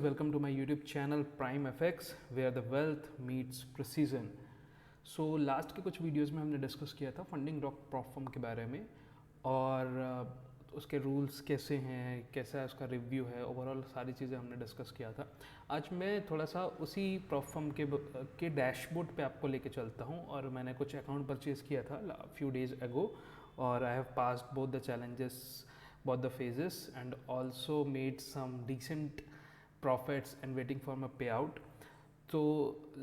welcome to my YouTube channel Prime FX where the wealth meets precision. So last के कुछ videos में हमने discuss किया था फंडिंग रॉक प्रॉप फर्म के बारे में और उसके रूल्स कैसे हैं, कैसा उसका रिव्यू है, ओवरऑल सारी चीज़ें हमने डिस्कस किया था। आज मैं थोड़ा सा उसी प्रॉप फर्म के डैशबोर्ड पे आपको लेके चलता हूँ और मैंने कुछ अकाउंट परचेज़ किया था फ्यू डेज अगो और I have passed both the challenges, both the phases, and also made some decent profits and waiting for my payout. So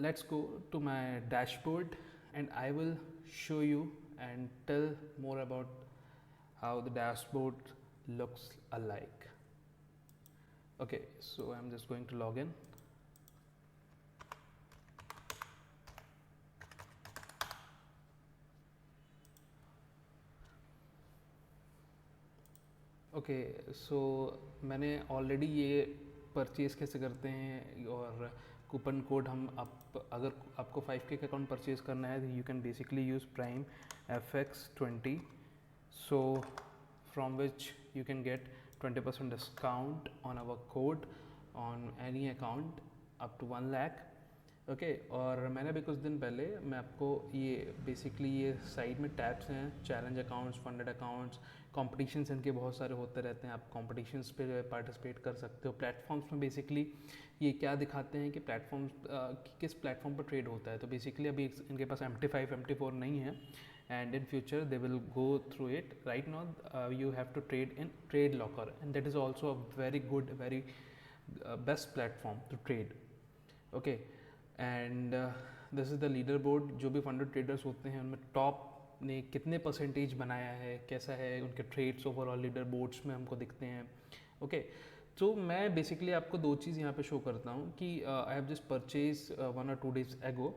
let's go to my dashboard and I will show you and tell more about how the dashboard looks alike. Okay, so I'm just going to log in. Okay so मैंने already ये purchase कैसे करते हैं और coupon code हम अगर आपको 5K का अकाउंट परचेज़ करना है तो you can basically use prime FX20 so from which you can get 20% discount on our code on any account up to 1 lakh. Okay और मैंने अभी कुछ दिन पहले मैं आपको ये बेसिकली ये साइड में टैब्स हैं, challenge accounts, funded accounts, competitions इनके बहुत सारे होते रहते हैं, आप कॉम्पिटिशन्स पे पार्टिसिपेट कर सकते हो। प्लेटफॉर्म्स में बेसिकली ये क्या दिखाते हैं कि प्लेटफॉर्म्स किस प्लेटफॉर्म पर ट्रेड होता है। तो बेसिकली अभी इनके पास MT5 MT4 नहीं है and in future they will go through it. Right now you have to trade in trade locker and that is also a very good very best platform to trade. Okay and this is the leader board. जो भी funded traders होते हैं उनमें top ने कितने percentage बनाया है, कैसा है उनके ट्रेड्स ओवरऑल लीडर बोर्ड्स में हमको दिखते हैं। ओके तो मैं बेसिकली आपको दो चीज़ यहाँ पे शो करता हूँ कि आई have just purchase 1 or 2 days एगो।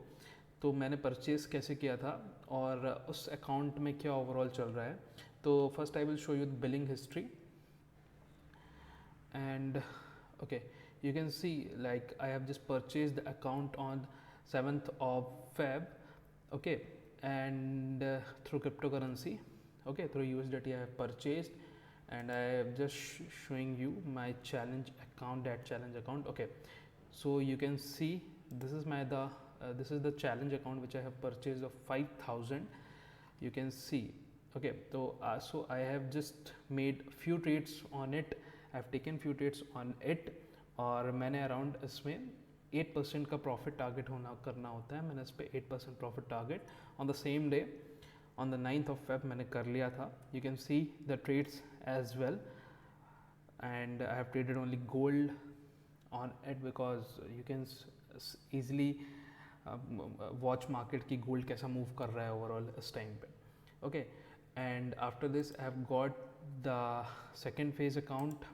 तो मैंने परचेज़ कैसे किया था और उस अकाउंट में क्या ओवरऑल चल रहा है। तो first I will show you the billing history and okay you can see like I have just purchased the account on 7th of Feb, okay, and through cryptocurrency, okay, through USDT I have purchased and I am just showing you my challenge account, that challenge account. Okay, so you can see this is my this is the challenge account which I have purchased of 5,000. you can see, okay, so I have just made few trades on it, I have taken few trades on it और मैंने around इसमें 8% का profit target करना होता है। मैंने इस पर 8% profit target on the same day on the 9th of Feb मैंने कर लिया था। You can see the trades as well and I have traded only gold on it because you can easily watch market की gold कैसा move कर रहा है overall इस टाइम पे। Okay and after this I have got the second phase account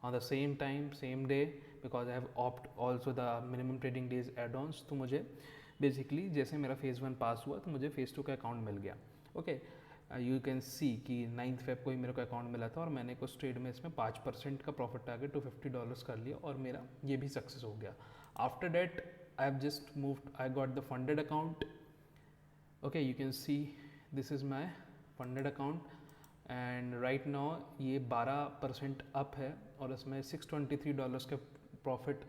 on the same time same day because I have opt also the minimum trading days add-ons। तो मुझे basically जैसे मेरा phase 1 पास हुआ तो मुझे phase 2 का account मिल गया। Okay you can सी कि 9th Feb को ही मेरे को अकाउंट मिला था और मैंने कुछ ट्रेड में इसमें 5% का प्रॉफिट टारगेट $250 कर लिया और मेरा ये भी सक्सेस हो गया। After that I have just moved, I got the funded account. Okay you can see this is my funded account and right now ये 12% अप है और इसमें $623 का प्रॉफिट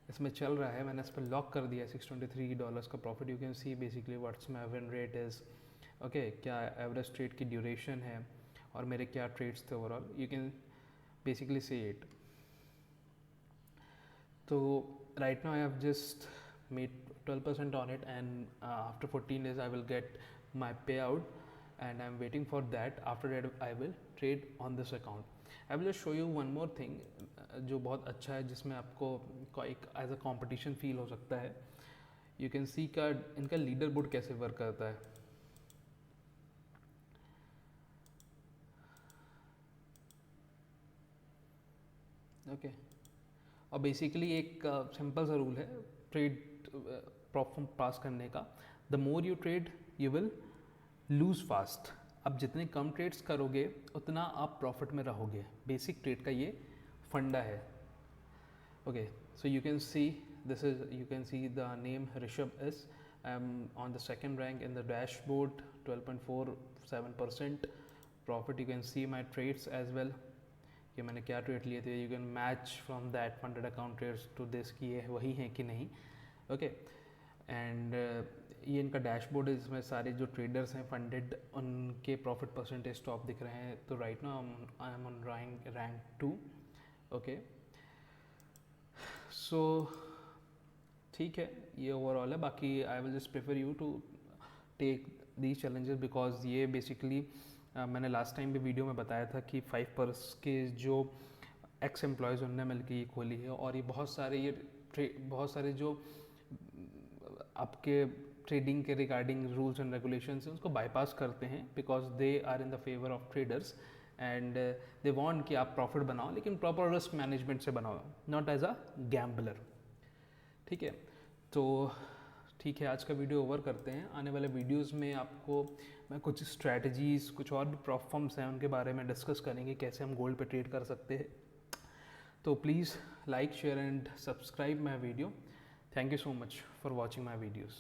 इसमें चल रहा है। मैंने इस पर लॉक कर दिया $623 का profit. You can see basically what's my win rate is, okay, क्या एवरेज ट्रेड की ड्यूरेशन है और मेरे क्या ट्रेड्स थे overall, you can basically see it. तो right now I have just made 12% on it and after 14 days I will get my pay out and I'm waiting for that. After that I will trade on this account. I will just show you one more thing जो बहुत अच्छा है जिसमें आपको एक as a competition feel हो सकता है। यू कैन सी का इनका लीडर बोर्ड कैसे वर्क करता है। ओके और बेसिकली एक सिंपल सा रूल है ट्रेड प्रॉफिट पास करने का। The more you trade you will lose fast. अब जितने कम ट्रेड्स करोगे उतना आप प्रॉफिट में रहोगे। बेसिक ट्रेड का ये फंडा है। Okay so you can see this is, you can see the name Rishabh S. I am on the second rank in the dashboard, 12.47% profit. You can see my trades as well. कि मैंने क्या trade लिए थे, you can match from that funded account trades to this कि ये वही हैं कि नहीं। ओके एंड ये इनका डैशबोर्ड है, इसमें सारे जो ट्रेडर्स हैं फंडेड उनके प्रॉफिट परसेंटेज टॉप दिख रहे हैं। तो right now I am on rank 2। Okay so ठीक है, ये ओवरऑल है। बाकी I will just prefer you to take these challenges because ये बेसिकली मैंने लास्ट टाइम भी वीडियो में बताया था कि 5% के जो एक्स एम्प्लॉयज़ उनने मिलकर ये खोली है, और ये बहुत सारे जो आपके ट्रेडिंग के रिगार्डिंग रूल्स एंड रेगुलेशंस हैं उसको बाईपास करते हैं because they are in the favour of traders and they want कि आप प्रॉफिट बनाओ लेकिन प्रॉपर रिस्क मैनेजमेंट से बनाओ, नॉट एज अ गैम्बलर। ठीक है, तो ठीक है, आज का वीडियो ओवर करते हैं। आने वाले वीडियोस में आपको मैं कुछ स्ट्रैटेजीज़, कुछ और भी प्रॉप फॉर्म्स हैं उनके बारे में डिस्कस करेंगे, कैसे हम गोल्ड पे ट्रेड कर सकते हैं। तो please like, share and subscribe my video. Thank you so much for watching my videos.